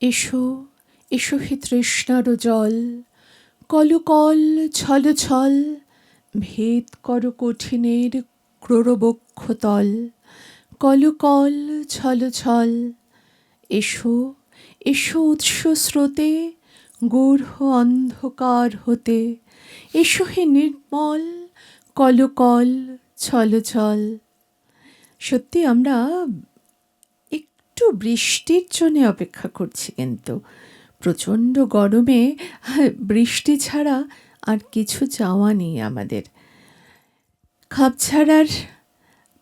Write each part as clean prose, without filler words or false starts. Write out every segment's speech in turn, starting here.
এসো এসো হে তৃষ্ণার জল, কলকল ছল ছল, ভেদ কর কঠিনের ক্রোড়বক্ষতল, কলকল ছল ছল। এসো এসো উৎস স্রোতে, গূঢ় অন্ধকার হতে, এসো হে নির্মল, কলকল ছল ছল। সত্যি আমরা একটু বৃষ্টির জন্য অপেক্ষা করছি, কিন্তু প্রচণ্ড গরমে বৃষ্টি ছাড়া আর কিছু চাওয়া নেই আমাদের। খাপছাড়ার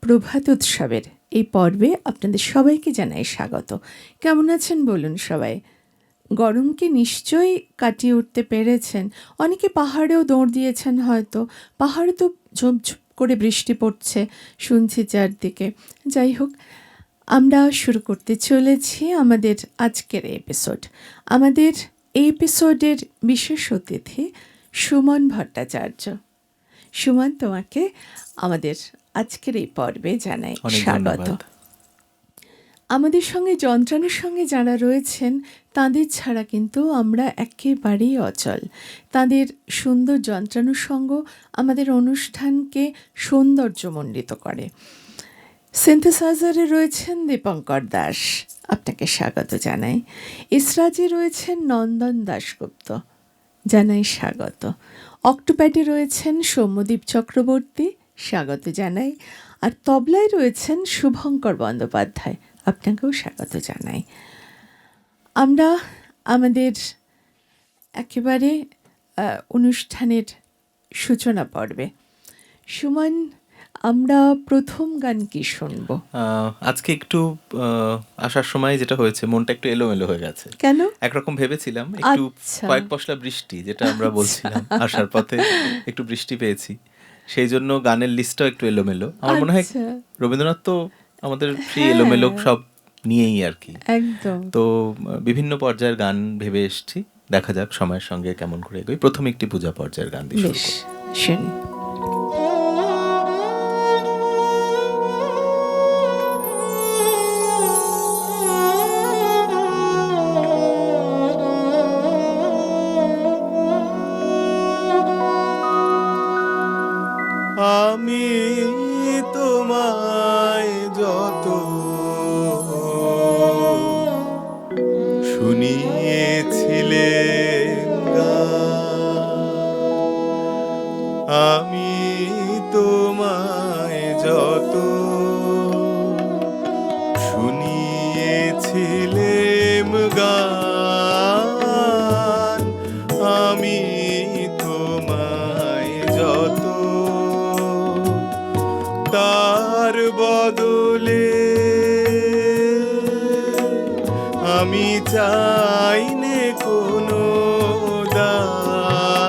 প্রভাত উৎসবের এই পর্বে আপনাদের সবাইকে জানাই স্বাগত। কেমন আছেন বলুন সবাই? গরমকে নিশ্চয়ই কাটিয়ে উঠতে পেরেছেন। অনেকে পাহাড়েও দৌড় দিয়েছেন হয়তো। পাহাড়ে তো ঝুপঝুপ করে বৃষ্টি পড়ছে শুনছি চারদিকে। যাই হোক, আমরা শুরু করতে চলেছি আমাদের আজকের এপিসোড। আমাদের এই এপিসোডের বিশেষ অতিথি সুমন ভট্টাচার্য। সুমন, তোমাকে আমাদের আজকের এই পর্বে জানাই স্বাগত। আমাদের সঙ্গে যন্ত্রণার সঙ্গে যারা রয়েছেন তাদের ছাড়া কিন্তু আমরা একেবারেই অচল। তাদের সুন্দর যন্ত্রাণুর সঙ্গ আমাদের অনুষ্ঠানকে সৌন্দর্যমণ্ডিত করে। সিনথেসাইজারে রয়েছেন দীপঙ্কর দাস, আপনাকে স্বাগত জানাই। ইসরাজে রয়েছেন নন্দন দাশগুপ্ত, জানাই স্বাগত। অক্টোপ্যাডে রয়েছেন সৌম্যদীপ চক্রবর্তী, স্বাগত জানাই। আর তবলায় রয়েছেন শুভঙ্কর বন্দ্যোপাধ্যায়, আপনাকেও স্বাগত জানাই। আমরা আমাদের একেবারে অনুষ্ঠানের সূচনা পর্বে। সুমন, আমরা প্রথম গান কি শুনব? আজকে একটু আসার সময় যেটা হয়েছে, মনটা একটু এলোমেলো হয়ে গেছে। কেন? একরকম ভেবেছিলাম একটু কয়েক পশলা বৃষ্টি, যেটা আমরা বলছিলাম আসার পথে একটু বৃষ্টি পেয়েছি, সেই জন্য গানের লিস্টটাও একটু এলোমেলো। আমার মনে হয় রবীন্দ্রনাথ তো আমাদের সেই এলোমেলো সব নিয়েই আর কি। একদম। তো বিভিন্ন পর্যায়ের গান ভেবে এসেছি, দেখা যাক সময়ের সঙ্গে কেমন করে এগোই। প্রথম একটি পূজা পর্যায়ের গান দিয়ে শুরু শুনি। আমি তোমায় যত শুনিয়েছিলেন, আমি তোমায় যত শুনিয়েছিলেম গান, আমি তোমায় যত তার বদলে আমি চাই নে কোনো দান,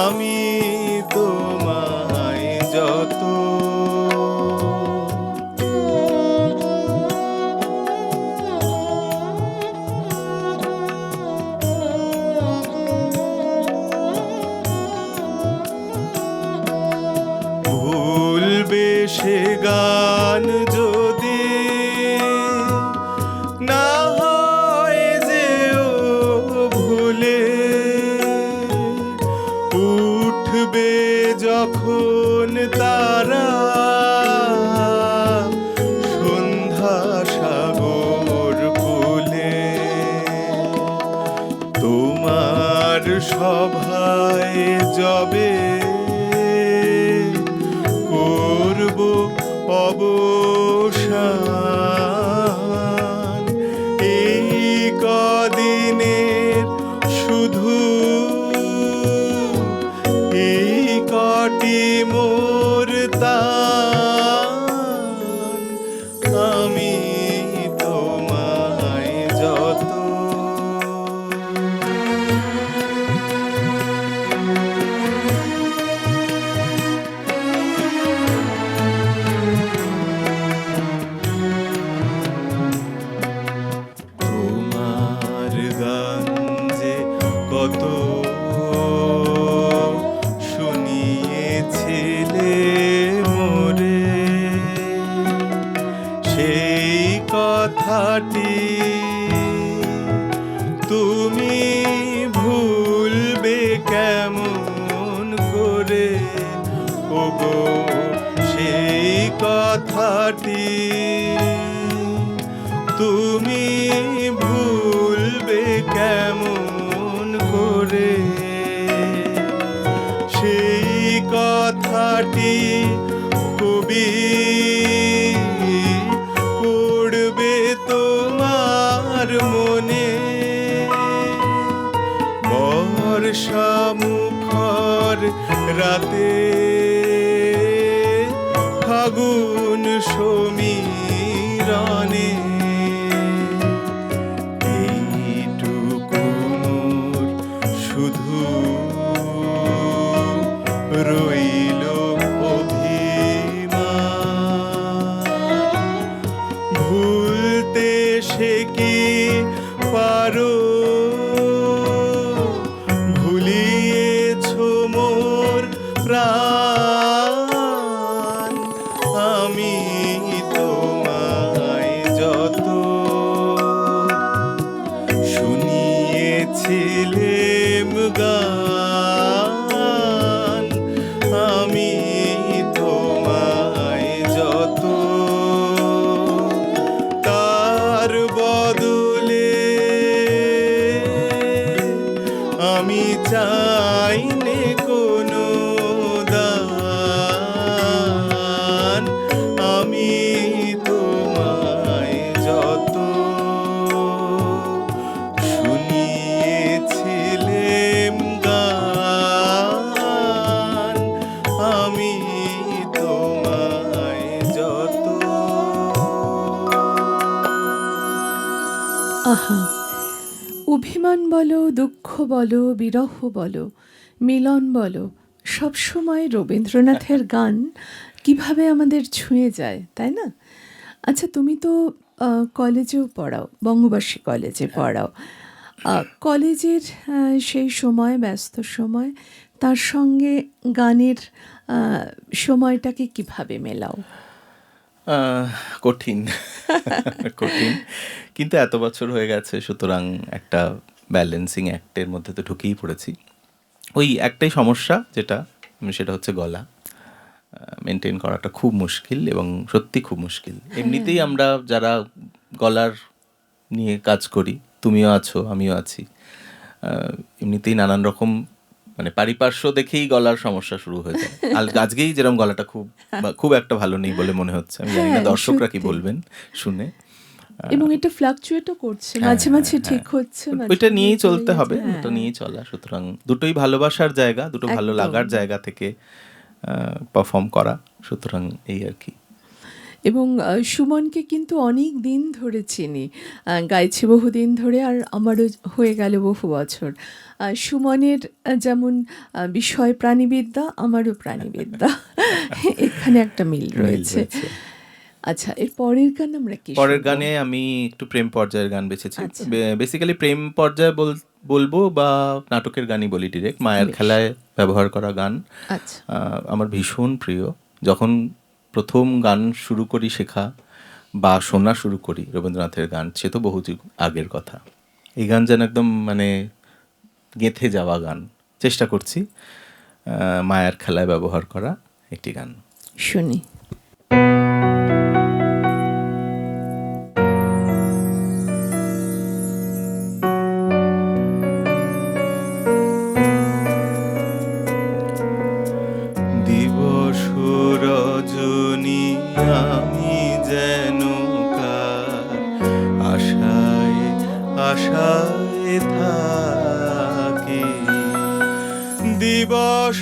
আমি তোমায় যত ভুলবে সে গান যদি না হয় যে ও ভুলে, উঠবে যখন তারা সন্ধ্যা সাগর কূলে, তোমার সভায় যবে করব অবসান, এই কদিনের শুধু এই কটি মোর তান, আমি তোমায় যত কথাটি তুমি ভুলবে কেমন করে, ওগো সেই কথাটি তুমি ভুলবে কেমন করে। সেই কথাটি কবি পড়বে তোমার মনে, বর্ষা মুখর রাতে ফাগুন সমীরণে। এইটুকু মোর শুধু রইল অভিমান, ভুলতে সে কি পারো, ভুলিয়েছ মোর প্রাণ। আমি তোমায় যত শুনিয়েছিলেম গান, আমি তোমায় যত তার বদলে আমি চাইনে কোনো দান। আমি তোমায় যত শুনিয়েছিলেম গান, আমি তোমায় যত। আহা, অভিমান বলো, দুঃখ বলো, বিরহ বলো, মিলন বলো, সবসময় রবীন্দ্রনাথের গান কিভাবে আমাদের ছুঁয়ে যায়, তাই না? আচ্ছা, তুমি তো কলেজেও পড়াও, বঙ্গবাসী কলেজে পড়াও। কলেজের সেই সময়, ব্যস্ত সময়, তার সঙ্গে গানের সময়টাকে কিভাবে মেলাও? কঠিন কঠিন, কিন্তু এত বছর হয়ে গেছে, সুতরাং একটা ব্যালেন্সিং অ্যাক্টের মধ্যে তো ঢুকেই পড়েছি। ওই একটাই সমস্যা যেটা, সেটা হচ্ছে গলা মেনটেন করাটা খুব মুশকিল, এবং সত্যি খুব মুশকিল। এমনিতেই আমরা যারা গলার নিয়ে কাজ করি, তুমিও আছো, আমিও আছি, এমনিতেই নানান রকম মানে পারিপার্শ্ব দেখেই গলার সমস্যা শুরু হয়ে যায়। আর আজকেই যেরকম গলাটা খুব একটা ভালো নেই বলে মনে হচ্ছে, আমি জানি না দর্শকরা কি বলবেন শুনে। এবং এটা ফ্লাকচুয়েটও করছে, মাঝে মাঝে ঠিক হচ্ছে, ওইটা নিয়েই চলতে হবে, ওটা নিয়েই চলা। সুতরাং দুটোই ভালোবাসার জায়গা, দুটো ভালো লাগার জায়গা থেকে পারফর্ম করা, সুতরাং এই আর কি। এবং সুমনকে কিন্তু অনেক দিন ধরে চিনি, গাইছে বহুদিন ধরে, আর আমারও হয়ে গেল বহু বছর। সুমনের যেমন বিষয় প্রাণীবিদ্যা, আমারও প্রাণীবিদ্যা, এখানে একটা মিল রয়েছে। আচ্ছা, এর পরের গান আমরা কি? পরের গানে আমি একটু প্রেম পর্যায়ের গান বেছেছি। বেসিক্যালি প্রেম পর্যায়ে বলবো বা নাটকের গানই বলি ডিরেক্ট, মায়ের খেলায় ব্যবহার করা গান আমার ভীষণ প্রিয়। যখন প্রথম গান শুরু করি শেখা বা শোনা শুরু করি রবীন্দ্রনাথের গান, সে তো বহু আগের কথা। এই গান যেন একদম মানে গেঁথে যাওয়া গান। চেষ্টা করছি মায়ের খেলায় ব্যবহার করা একটি গান শুনি। দিবস রজনী আমি যেন কার আশায় আশায় থাকি, দিবস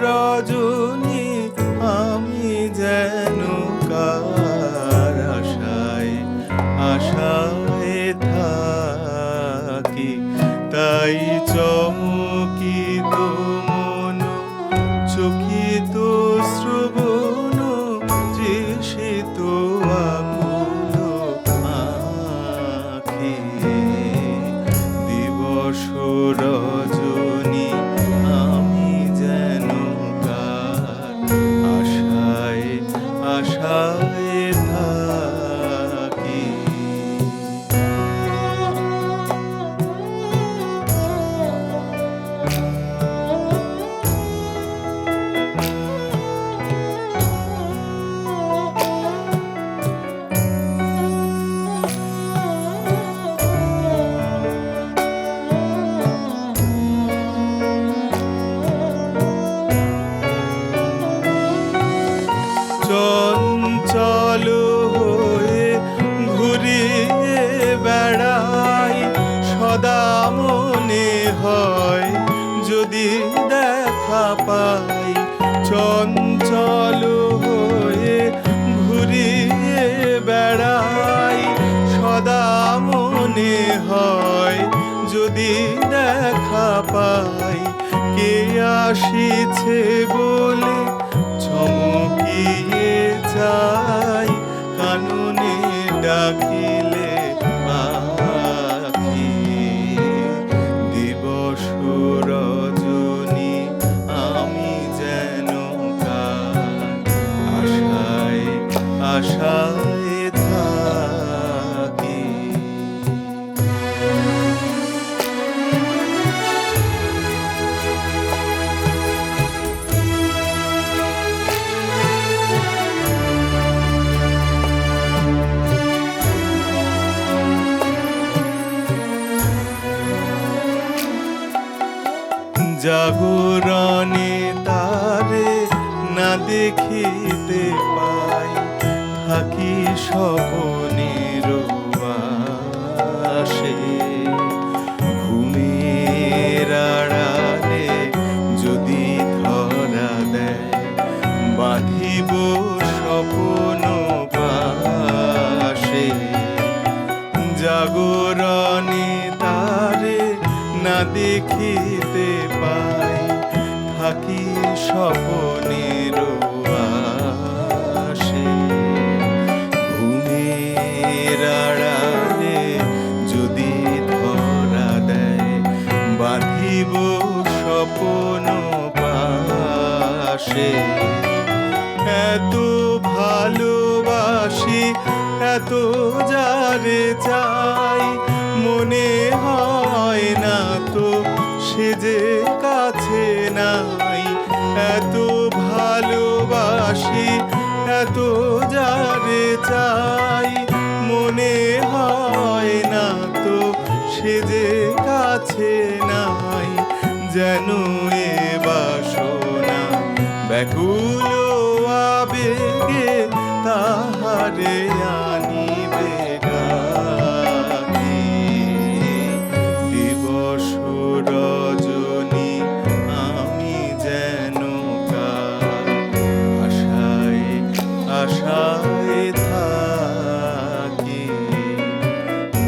রজনী আমি যেন কার আশায় আশায় থাকি। তাই চমকিত মন চকিত শ্রবণ তৃষিত আকুল আঁখি, দিবস রজনী আমি যেন কার আশায় আশায় থাকি। মনে হয় যদি দেখা পাই কে আসিছে বলে চমকিয়ে যাই কাননে ডাকিলে পাখি দিবস রজনী আমি যেন কার আশায় আশায় থাকি। জাগরণে তারে না দেখিতে পাই থাকি স্বপনের আশে ঘুমের আড়ালে যদি ধরা দেয় বাঁধিব স্বপন পাশে জাগরণে তারে না দেখিতে পাই থাকি স্বপনের আশে ঘুমের আড়ালে যদি ধরা দেয় বাঁধিব স্বপন পাশে এত ভালোবাসি এত যারে চাই মনে হয় না তো সে যে কাছে নাই এত ভালোবাসি এত যারে চাই মনে হয় না তো সে যে কাছে নাই যেন এ বাসনা ব্যাকুল আবেগে তাহারে আনিবে ডাকি দিবস রজনী আমি যেন কার আশায় আশায় থাকি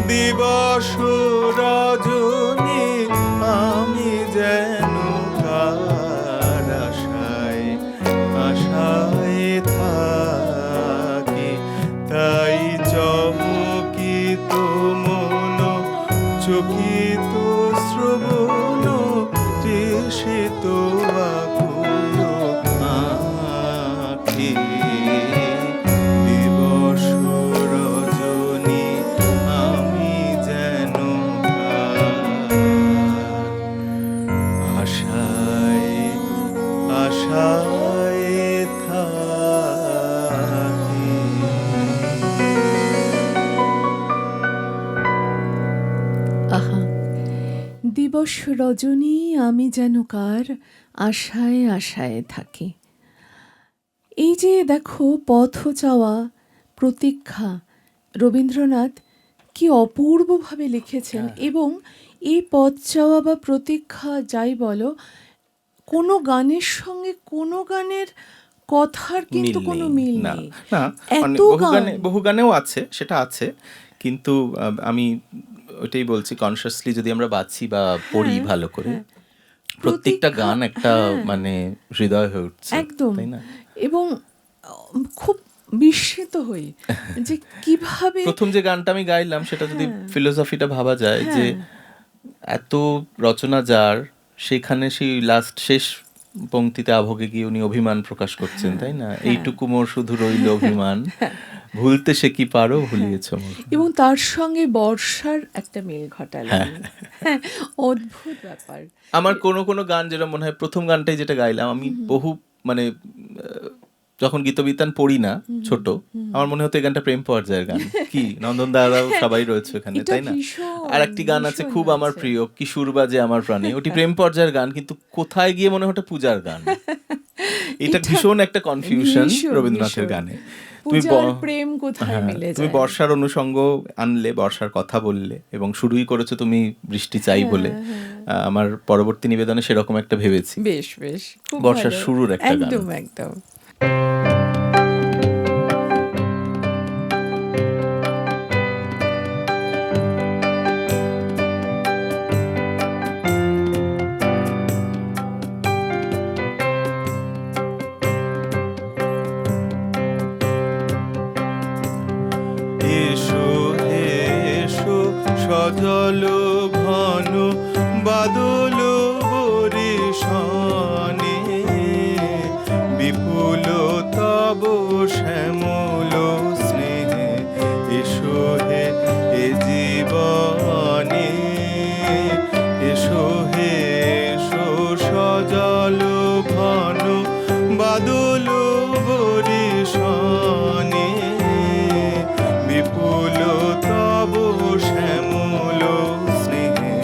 দিবস রজনী আমি যেন কার আশায় আশায় থাকি তাই চমকিত মন চকিত শ্রবণ তৃষিত আকুল আঁখি দিবস রজনী আমি যেন কার আশায় আশায় থাকি। আহা, দিবস রজনী আমি যেন কার আশায় আশায় থাকি। এই যে দেখো পথ চাওয়া প্রতীক্ষা, রবীন্দ্রনাথ কি অপূর্বভাবে লিখেছেন। এবং এই পথ চাওয়া বা প্রতীক্ষা যাই বলো, কোনো গানের সঙ্গে কোনো গানের কথার কিন্তু কোনো মিল না নেই। না এত বহু গানেও আছে, সেটা আছে, কিন্তু আমি ওইটাই বলছি, কনসিয়াসলি যদি আমরা বাছি বা পড়ি ভালো করে, প্রত্যেকটা গান একটা মানে হৃদয় হয়ে উঠছে একদম, তাই না? এবং খুব বিস্মিত হই যে কিভাবে প্রথম যে গানটা আমি গাইলাম সেটা যদি ফিলোসফিটা ভাবা যায় যে এত রচনা যার, সেখানে সেই লাস্ট শেষ পংক্তিতে আভোগে গিয়ে উনি অভিমান প্রকাশ করছেন, তাই না? এইটুকু মোর শুধু রইল অভিমান, ভুলতে সে কি পারো ভুলিয়েছ মোর। এবং তার সঙ্গে বর্ষার একটা মিল ঘটালেন। হ্যাঁ, অদ্ভুত ব্যাপার। আমার কোনো গান যেটা মনে হয়, প্রথম গানটাই যেটা গাইলাম আমি, বহু মানে যখন গীতবিতান পড়ি না ছোট, আমার মনে হতো এই গানটা প্রেম পর্যায়ের গান। কি নন্দন দাদাও সবাই রয়েছে এখানে, তাই না? আর একটি গান আছে খুব আমার প্রিয়, কিশোর বাজে আমার প্রাণে, ওটি প্রেম পর্যায়ের গান, কিন্তু কোথায় গিয়ে মনে হতো পূজার গান। এটা ভীষণ একটা কনফিউশন রবীন্দ্রনাথের গানে। প্রেম কোথায় মিলে যায়। তুমি বর্ষার অনুষঙ্গ আনলে, বর্ষার কথা বললে, এবং শুরুই করেছো তুমি বৃষ্টি চাই বলে। আমার পরবর্তী নিবেদনে সেরকম একটা ভেবেছি, বেশ বেশ, বর্ষার শুরুর একটা গান। একদম একদম। সজল ঘন বাদল বরিশানে, বিপুল তব শ্যামল স্নেহে এসো হে এ জীবনে, এসো হে এসো সজল ঘন বাদল বরিশানে, বিপুল তব শ্যামল স্নেহে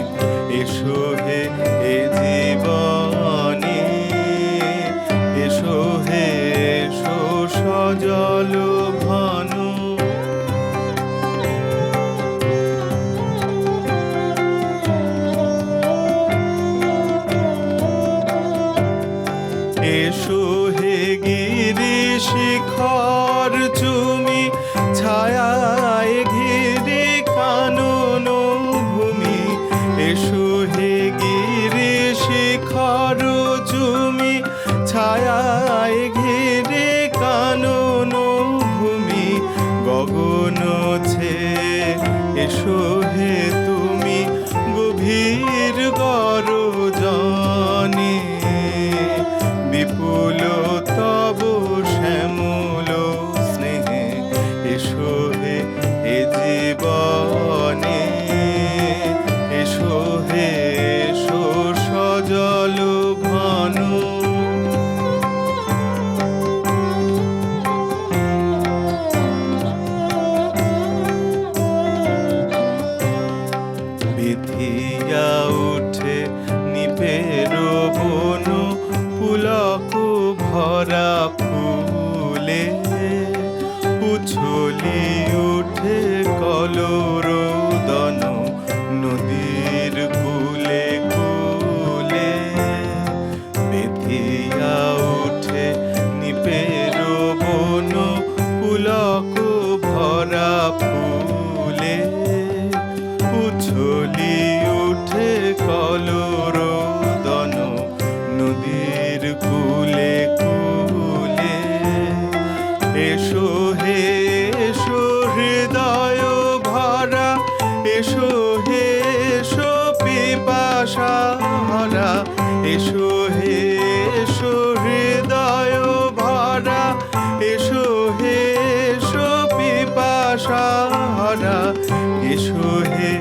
এসো হে এ জীবনে, এসো হে এসো সজল ঘন। এসো হে গিরি শিখর চুমি, ছায়ায় ঘিরে কানন ভূমি, এসো হে গিরি শিখর চুমি, ছায়ায় ঘিরে কানন ভূমি, গগন ছে এসো হে তুমি গভীর গরজনে, বিপুল তব শ্যামল স্নেহে এসো হে এ জীবনে, এসো হে এসো সজল ঘন। বিধিয়া উঠে নিপের বন, পুলক ভরা ফুলে, উছলি উঠে কলরোদন নদীর কূলে কূলে, বেধিয়া উঠে নিপের বন, পুলক ভরা ফুলে, উছলি উঠে কলরোদন নদীর কূলে কূলে, এসো হে এসো হৃদয় ভরা, এসো হে এসো পিপাসা ভরা, এসো হে এসো হৃদয় ভরা, এসো হে এসো পিপাসা ভরা, এসো হে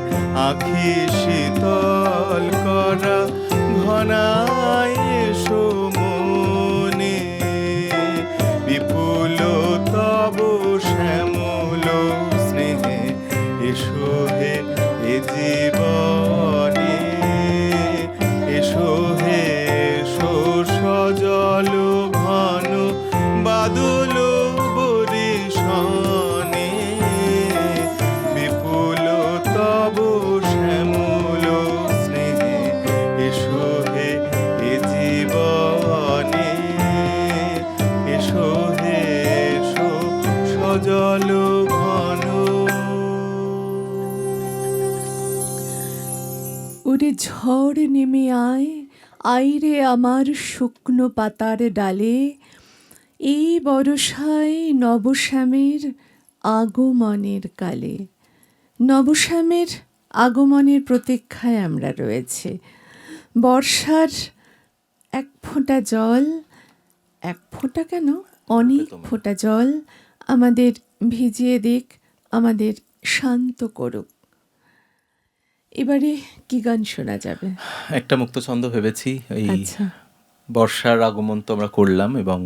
আখি শীতল করা, ঘনায় এসো মনে, বিপুল তব শ্যামল স্নেহে এসো হে এ জীবনে, এসো হে এসো সজল ঘন বাদল বরিশানে, বিপুল তব শ্যামল স্নেহে এসো হে এ জীবনে, এসো হে এসো সজল ঘন। ওরে ঝড় নেমে আয়, আইরে আমার শুকনো পাতার ডালে, এই বরষায় নবশ্যামের আগমনের কালে। নবশ্যামের আগমনের প্রতীক্ষায় আমরা রয়েছে। বর্ষার এক ফোঁটা জল, এক ফোঁটা কেন অনেক ফোঁটা জল আমাদের ভিজিয়ে দিক, আমাদের শান্ত করুক। এবারে কি গান শোনা যাবে? একটা মুক্তছন্দ ভেবেছি। এই আচ্ছা, বর্ষার আগমন তো আমরা করলাম, এবং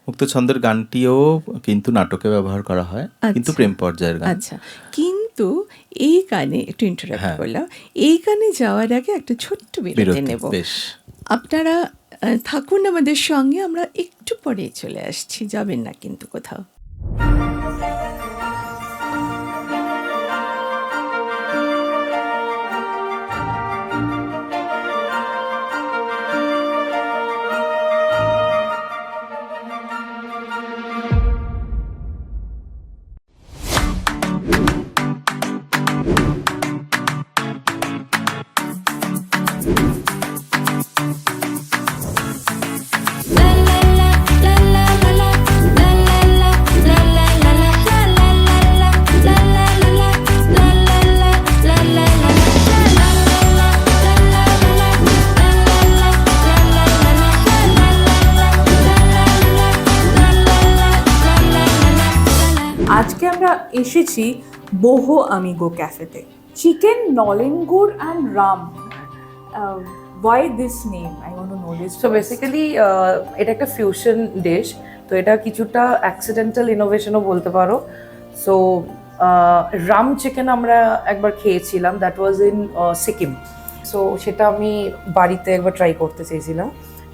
মুক্তছন্দের গানটিও কিন্তু নাটকে ব্যবহার করা হয়, কিন্তু প্রেম পর্যায়ের গান। আচ্ছা, কিন্তু এই গানে একটু ইন্টারাপ্ট করলাম, এই গানে যাওয়ার আগে একটা ছোট্ট বিরতি নেব। বেশ, আপনারা থাকুন আমাদের সঙ্গে, আমরা একটু পরে চলে আসছি, যাবেন না কিন্তু কোথাও। La la la la la la la la la la এসেছি বোহো আমিগো ক্যাফেতে। চিকেন নলেনগুড় and rum, why this name? I want to know this. So basically এটা একটা ফিউশন ডিশ, তো এটা কিছুটা অ্যাক্সিডেন্টাল ইনোভেশনও বলতে পারো। সো রাম চিকেন আমরা একবার খেয়েছিলাম, that was in Sikkim. So সেটা আমি বাড়িতে একবার ট্রাই করতে চেয়েছিলাম।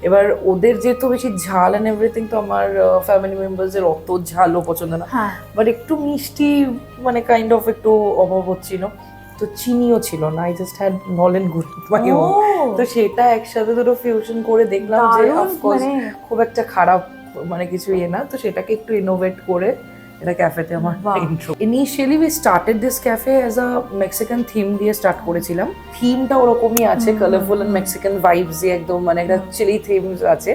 এবার ওদের যেহেতু বেশি ঝাল অ্যান্ড এভরিথিং, তো আমার ফ্যামিলি মেম্বার্সের অত ঝালও পছন্দ না, হ্যাঁ, বাট একটু মিষ্টি মানে কাইন্ড অফ একটু অভাব হচ্ছিল, তো চিনিও ছিল না। আই জাস্ট হ্যাড নলেন গুড়, তো সেটা একসাথে দুটো ফিউশন করে দেখলাম যে দারুণ, অফকোর্স মানে খুব একটা খারাপ মানে কিছু ইয়ে না, তো সেটাকে একটু ইনোভেট করে এটা ক্যাফেতে আমার বাহ। Intro. Initially we started this cafe as a Mexican theme দিয়ে স্টার্ট করেছিলাম। থিমটা ওরকমই আছে, কালারফুল অ্যান্ড মেক্সিকান ভাইবস দিয়ে একদম, মানে একটা চিলি থিমস আছে।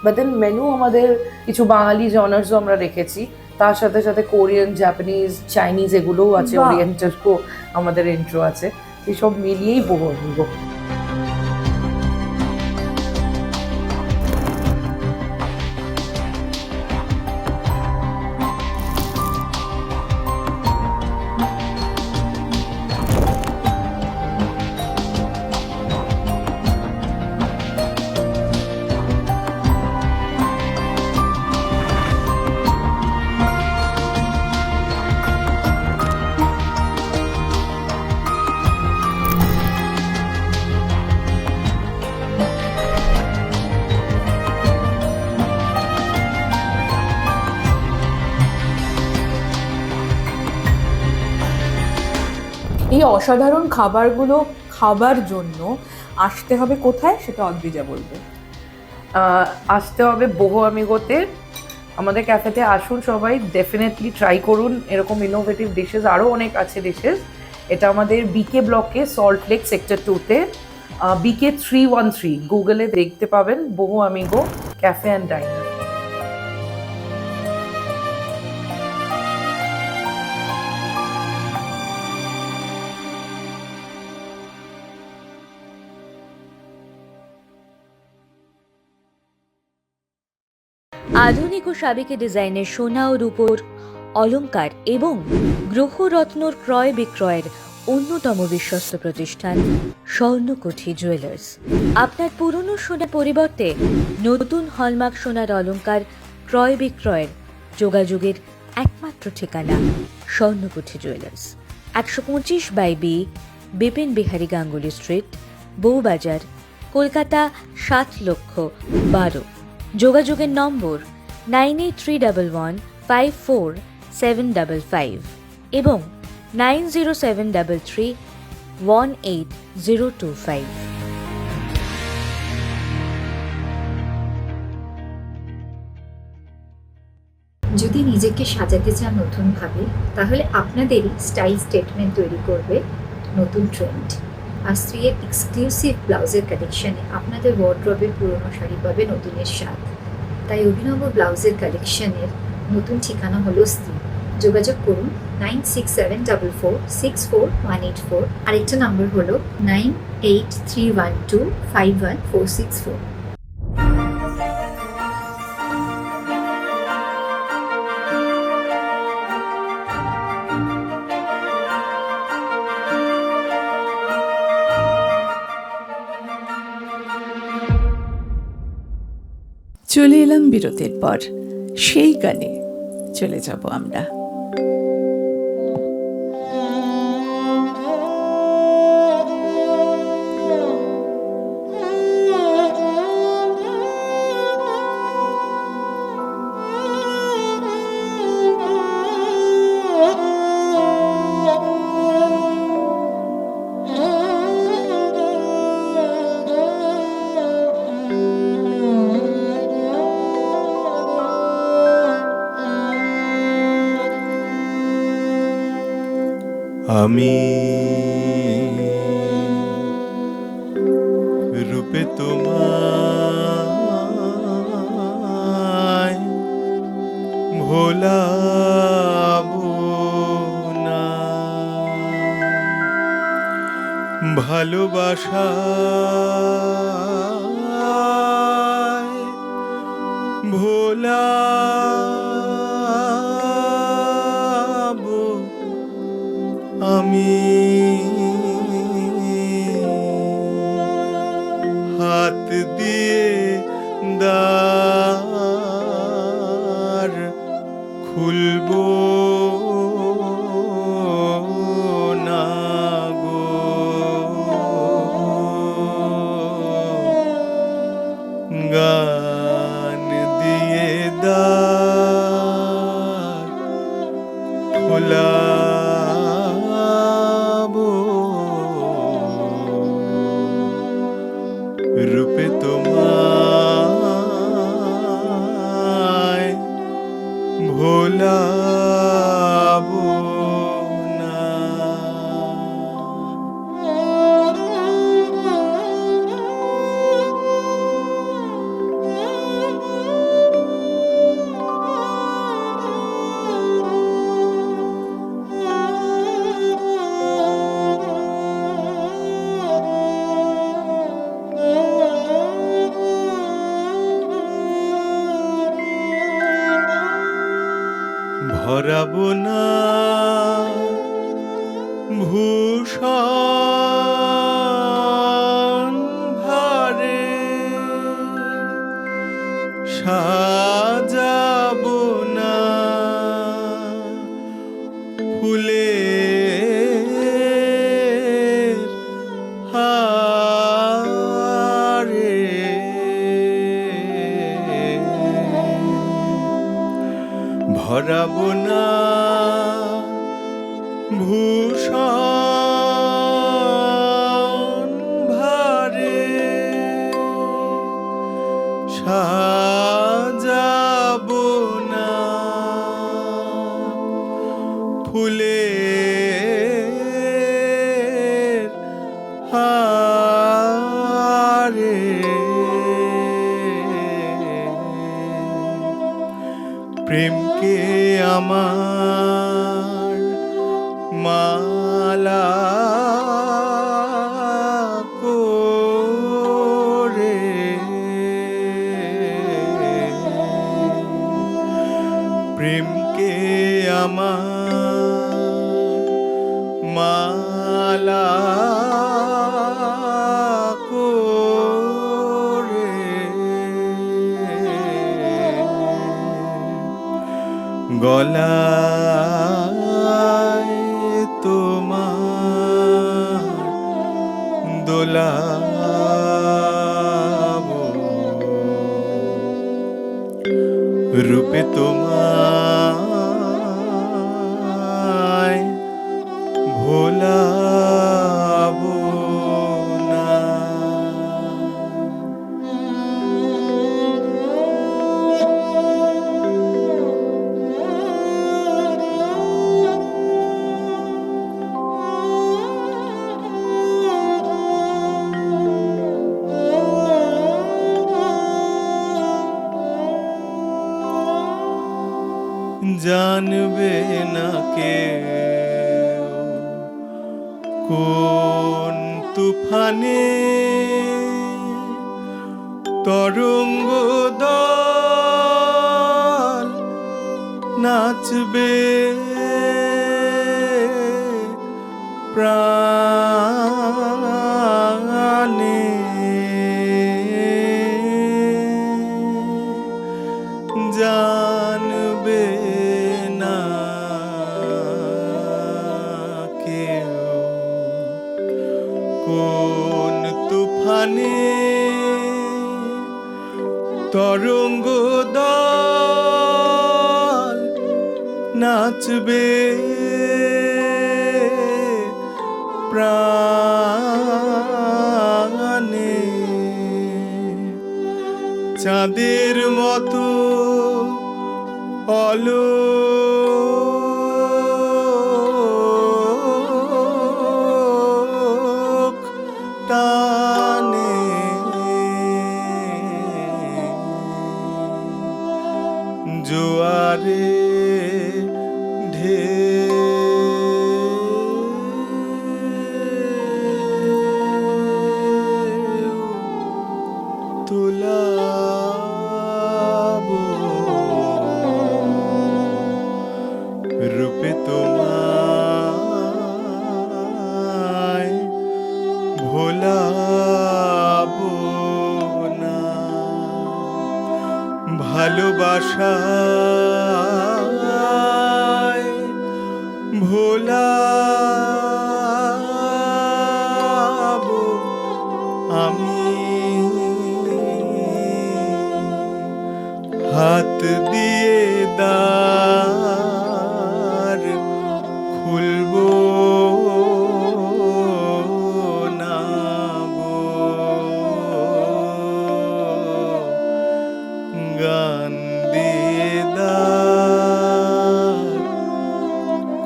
বাট দেন মেনু আমাদের কিছু বাঙালি জনার্সও আমরা রেখেছি, তার সাথে সাথে কোরিয়ান, জাপানিজ, চাইনিজ এগুলোও আছে, বাহ। ওরিয়েন্টালও আমাদের ইন্ট্রো আছে। এই সব মিলিয়েই বহু অভিজ্ঞ। এই অসাধারণ খাবারগুলো খাবার জন্য আসতে হবে কোথায়, সেটা অদ্রিজা বলবে। আসতে হবে বোহো আমিগোতে, আমাদের ক্যাফেতে আসুন সবাই, ডেফিনেটলি ট্রাই করুন। এরকম ইনোভেটিভ ডিশেস আরও অনেক আছে ডিশেস। এটা আমাদের বিকে ব্লকে, সল্ট লেক সেক্টর 2-তে, বিকে 313, গুগলে দেখতে পাবেন বোহো আমিগো ক্যাফে অ্যান্ড ডাইনার। আধুনিক ও সাবেকি ডিজাইনের সোনা ও রূপোর অলংকার এবং গ্রহরত্নর ক্রয় বিক্রয়ের অন্যতম বিশ্বস্ত প্রতিষ্ঠান স্বর্ণকুঠি জুয়েলার্স। আপনার পুরনো সোনার পরিবর্তে নতুন হলমার্ক সোনার অলংকার ক্রয় বিক্রয়ের যোগাযোগের একমাত্র ঠিকানা Swarnakuthi jewellers, 125/B Bipin Bihari Ganguly street, Bowbazar, Kolkata 7,12,000। যোগাযোগের নম্বর 9831154755 এবং 9073318025। যদি নিজেকে সাজাতে চান নতুনভাবে, তাহলে আপনাদেরই স্টাইল স্টেটমেন্ট তৈরি করবে নতুন ট্রেন্ড। আর স্ত্রীর এক্সক্লুসিভ ব্লাউজের কালেকশানে আপনাদের ওয়ার্ড্রবে পুরনো শাড়ি পাবে নতুনের স্বাদ। তাই অভিনব ব্লাউজের কালেকশানের নতুন ঠিকানা হলো স্ত্রী। যোগাযোগ করুন 9674464184, আরেকটা নাম্বার হলো 9831251464। চলে এলাম বিরতির পর, সেই গানে চলে যাব আমরা। আমি রূপে তোমায় ভোলাবো না, ভালোবাসায় ভোলাবো হাত দিয়ে দ্বার খুলবো না গো, গান দিয়ে দ্বার খোলাবো, রূপে তোমায় ভোলাবো না। ভরাবো না ভূষণ ভারে, সাজাবো না ফুলের হারে, ভরাবো না ভূষণ ভারে, সাজাবো না ফুলের হারে, প্রেমকে আমার মালা করে, প্রেমকে আমার মালা করে, গলায় তোমার দোলাবো, রূপে তোমায় ভোলাবো না। জানবে না কেউ কোন তুফানে তরঙ্গ দল নাচবে প্রাণে, জানবে না কেউ কোন তুফানে তরঙ্গ দল নাচবে প্রাণে, চাঁদের মতো অলোক টানে, জোয়ারে তোলাবো ভালোবাসায় ভোলাবো আমি, হাত দিয়ে দ্বার খুলবো না গো, গান দিয়ে দ্বার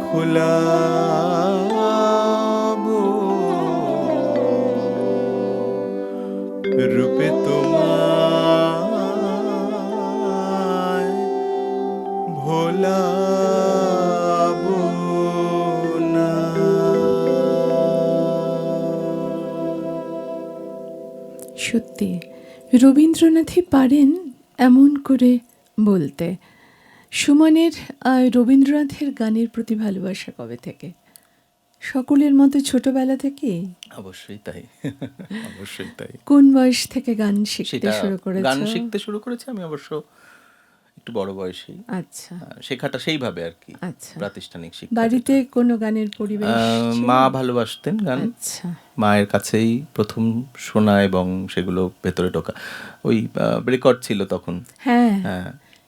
খোলাবো, রূপে তোমায় ভোলাবো না। সত্যি রবীন্দ্রনাথই পারেন এমন করে বলতে। সুমনের রবীন্দ্রনাথের গানের প্রতি ভালোবাসা কবে থেকে? সকলের মতো ছোটবেলা থেকে? অবশ্যই তাই, অবশ্যই তাই। কোন বয়স থেকে গান শিখতে সেটা শুরু করেছো? গান শিখতে শুরু করেছি আমি অবশ্য একটু বড় বয়সেই। আচ্ছা শেখাটা সেইভাবে আর কি, আচ্ছা। প্রাতিষ্ঠানিক শিক্ষা। বাড়িতে কোনো গানের পরিবেশ ছিল? মা ভালোবাসতেন গান, আচ্ছা মায়ের কাছেই প্রথম শোনা এবং সেগুলো ভেতরে ঢোকা। ওই রেকর্ড ছিল তখন, হ্যাঁ হ্যাঁ,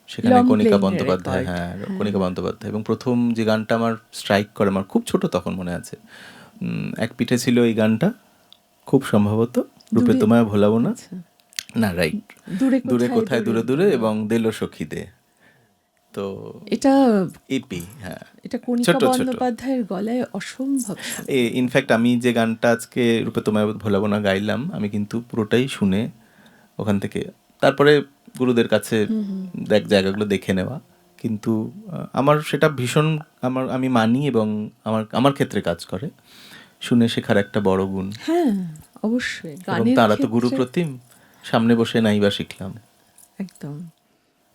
সেখানে Long কণিকা playing বন্দ্যোপাধ্যায়, record, হ্যাঁ হ্যাঁ। কণিকা বন্দ্যোপাধ্যায়, এবং প্রথম যে গানটা আমার স্ট্রাইক করে, আমার খুব ছোট তখন মনে আছে, এক পিঠে ছিল এই গানটা, খুব সম্ভবত রূপে দূরে- তোমায় ভোলাবো না, আচ্ছা। না রাইট, দূরে দূরে কোথায় দূরে দূরে এবং দেলো সখী দে। তো এটা ইপি, হ্যাঁ, এটা কণিকা ছোট ছোট। বন্দ্যোপাধ্যায়ের গলায় অসম্ভব সুন্দর। ইনফ্যাক্ট আমি যে গানটা আজকে রূপে তোমায় ভোলাবো না গাইলাম, আমি কিন্তু পুরোটাই শুনে ওখান থেকে, তারপরে গুরুদের কাছে দেখ জায়গাগুলো দেখে নেওয়া, কিন্তু আমার সেটা ভীষণ আমি মানি এবং আমার ক্ষেত্রে কাজ করে। শুনে শেখার একটা বড় গুণ, হ্যাঁ অবশ্যই। এবং গানের তারা তো ক্ষেত্রে গুরু প্রতিম, সামনে বসে নাইবা শিখলাম। একদম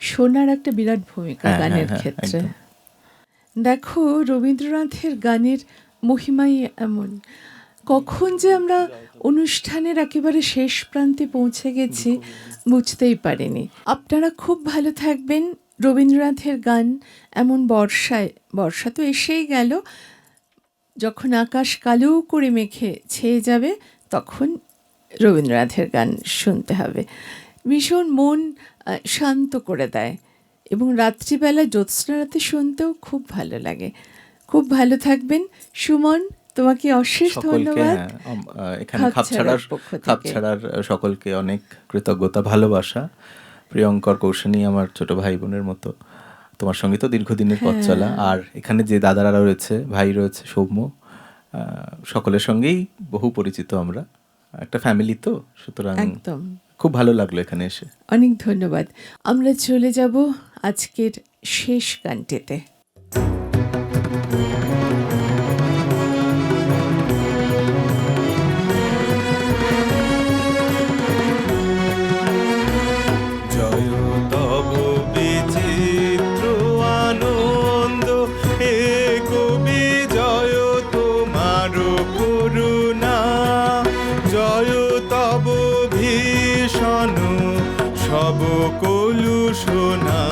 শোনার একটা বিরাট ভূমিকা হ্যাঁ, গানের হ্যাঁ, ক্ষেত্রে। একদম। দেখো রবীন্দ্রনাথের গানের মহিমাই এমন, কখন যে আমরা অনুষ্ঠানের একেবারে শেষ প্রান্তে পৌঁছে গেছি বুঝতেই পারিনি। আপনারা খুব ভালো থাকবেন। রবীন্দ্রনাথের গান এমন বর্ষায়, বর্ষা তো এসেই গেল, যখন আকাশ কালো করে মেঘে ছেয়ে যাবে তখন রবীন্দ্রনাথের গান শুনতে হবে। ভীষণ মন শান্ত করে দেয় এবং রাত্রিবেলা জ্যোৎস্না রাতে শুনতেও খুব ভালো লাগে। খুব ভালো থাকবেন সুমন, তোমাকে অশেষ সকলকে, ধন্যবাদ। হ্যাঁ, এখানে খাপছাড়ার পক্ষ থেকে। খাপছাড়ার সকলকে অনেক কৃতজ্ঞতা, ভালোবাসা। প্রিয়ঙ্কর, কৌশানী আমার ছোট ভাই বোনের মতো, তোমার সঙ্গে তো দীর্ঘদিনের পথ চলা, আর এখানে যে দাদারা রয়েছে, ভাই রয়েছে সৌম্য, সকলের সঙ্গেই বহু পরিচিত আমরা, একটা ফ্যামিলি তো, সুতরাং একদম খুব ভালো লাগলো এখানে এসে। অনেক ধন্যবাদ। আমরা চলে যাব আজকের শেষ গানটিতে। জয় তব বিচিত্র আনন্দ, হে কবি জয় তোমার করুণা, জয় তব ভীষণ সব কলুষণা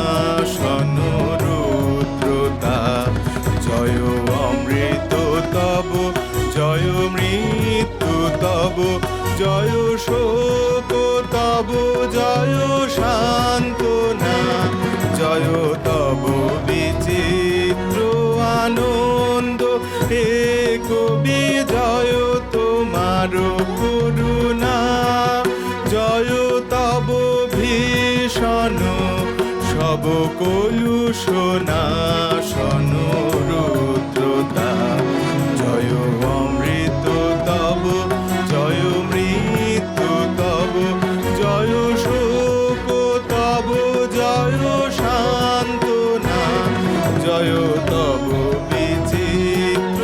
শোন রুদ্রতা, জয় অমৃত তব, জয় মৃত্যু তব, জয় শোক তব, জয় সান্ত্বনা, জয় তব বিচিত্র আনন্দ, হে কবি জয় তোমার করুণা, জয় তব ভীষণ সব কলুষণা শোন রুদ্রতা, জয় অমৃত তব, জয় মৃত্যু তব, জয় শোক তব, জয় সান্ত্বনা, জয় তব বিচিত্র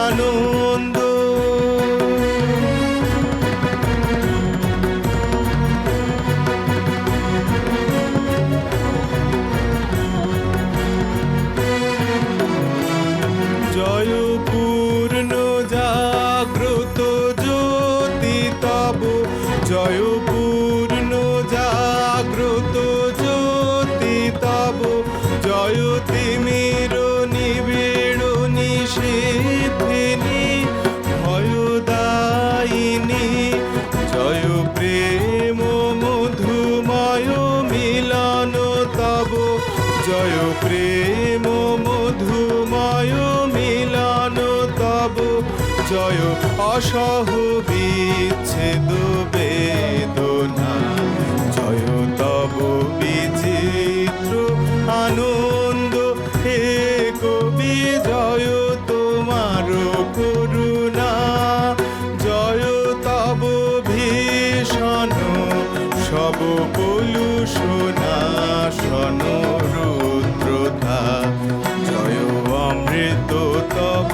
আনন্দ। অসহ বিচ্ছেদ বেদনা। জয় তব বিচিত্র আনন্দ হে কবি, জয় তোমার করুণা। জয় তব ভীষণ সব কলুষণা শন রুদ্রতা। জয় অমৃত তব